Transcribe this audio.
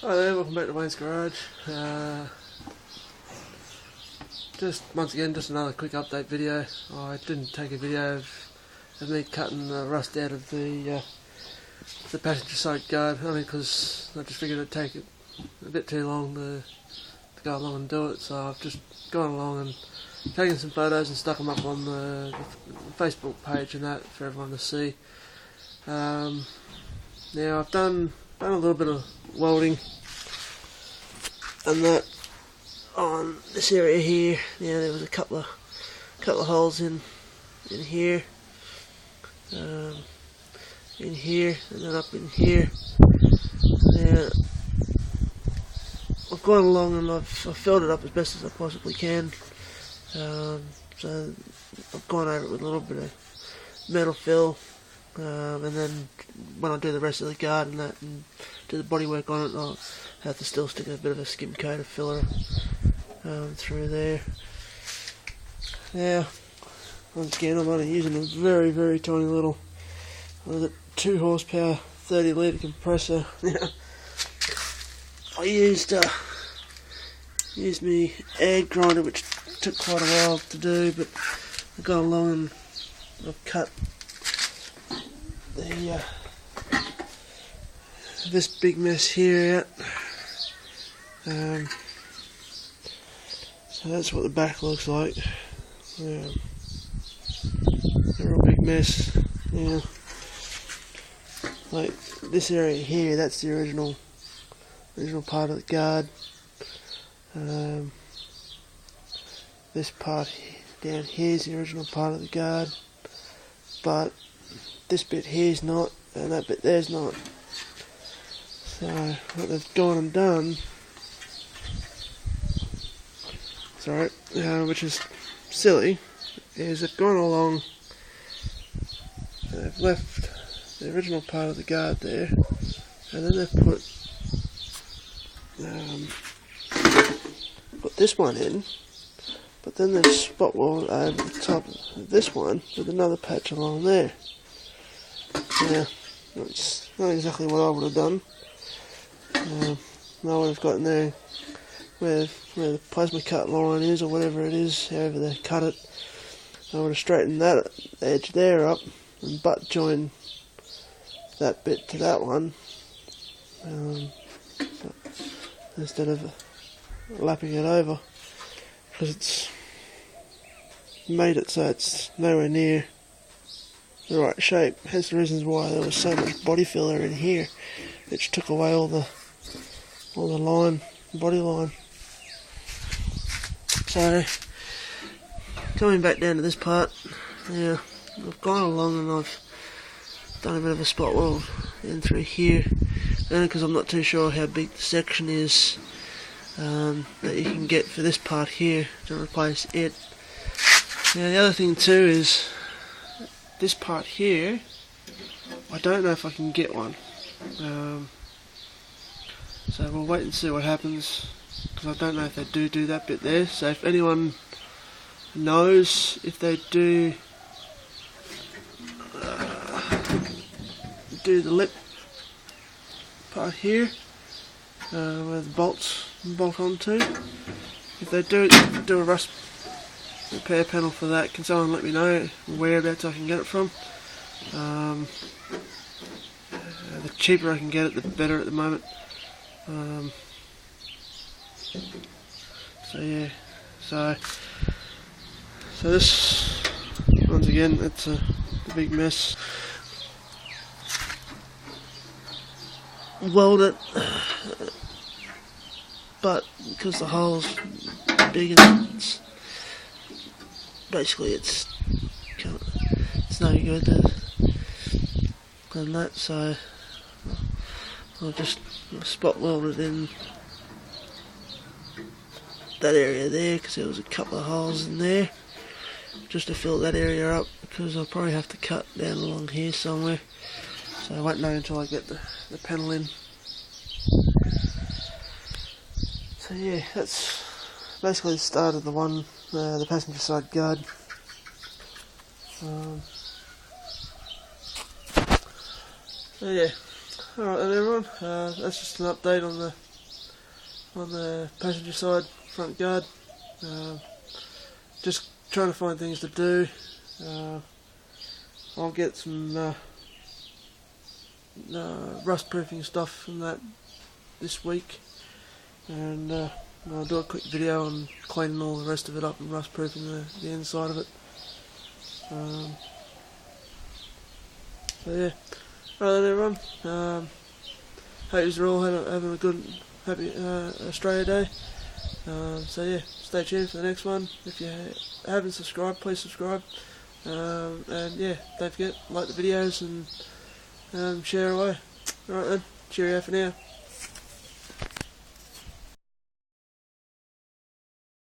Hi there, welcome back to Wayne's Garage. Just once again, just another quick update video. I didn't take a video of me cutting the rust out of the passenger side guard, only because I just figured it'd take a bit too long to go along and do it. So I've just gone along and taken some photos and stuck them up on the Facebook page and that for everyone to see. Now I've done a little bit of welding and that on this area here. Now there was a couple of holes in here, in here, and then up in here. Now I've gone along and I've filled it up as best as I possibly can. So I've gone over it with a little bit of metal fill. And then when I do the rest of the guard and that and do the bodywork on it, I'll have to still stick a bit of a skim coat of filler through there. Now, once again, I'm only using a very, very tiny little 2 horsepower 30 litre compressor. I used my egg grinder, which took quite a while to do, but I've gone along and I've cut this big mess here out. So that's what the back looks like. A real big mess. Yeah. Like this area here, that's the original part of the guard. This part down here is the original part of the guard, but this bit here is not, and that bit there's not. So what they've gone and done, which is silly, is they've gone along, they've left the original part of the guard there, and then they've put this one in, but then they've spot welded over the top of this one with another patch along there. Yeah, it's not exactly what I would have done. I would have gotten there where the plasma cut line is, or whatever it is, however they cut it. I would have straightened that edge there up and butt joined that bit to that one, instead of lapping it over, because it's made it so it's nowhere near the right shape. Hence the reasons why there was so much body filler in here, which took away all the body line. So coming back down to this part, yeah, I've gone along and I've done a bit of a spot weld in through here, only because I'm not too sure how big the section is that you can get for this part here to replace it. Now the other thing too is this part here, I don't know if I can get one. So we'll wait and see what happens, because I don't know if they do that bit there. So if anyone knows if they do the lip part here, where the bolts bolt onto, if they do a rust repair panel for that, can someone let me know whereabouts I can get it from? The cheaper I can get it, the better at the moment. So yeah, so this, once again, it's a big mess. Weld it, but because the hole's big and it's no good than that, so I'll just spot weld it in that area there, because there was a couple of holes in there, just to fill that area up, because I'll probably have to cut down along here somewhere, so I won't know until I get the panel in. So yeah, that's basically the start of the passenger side guard. So yeah, alright then everyone, that's just an update on the on the passenger side front guard. Just trying to find things to do. I'll get some rust proofing stuff from that this week, and I'll do a quick video on cleaning all the rest of it up and rust proofing the inside of it. So yeah, right then everyone, hope you're all having a good, happy Australia Day. So yeah, stay tuned for the next one. If you haven't subscribed, please subscribe. And yeah, don't forget, like the videos and share away. Alright then, cheerio for now.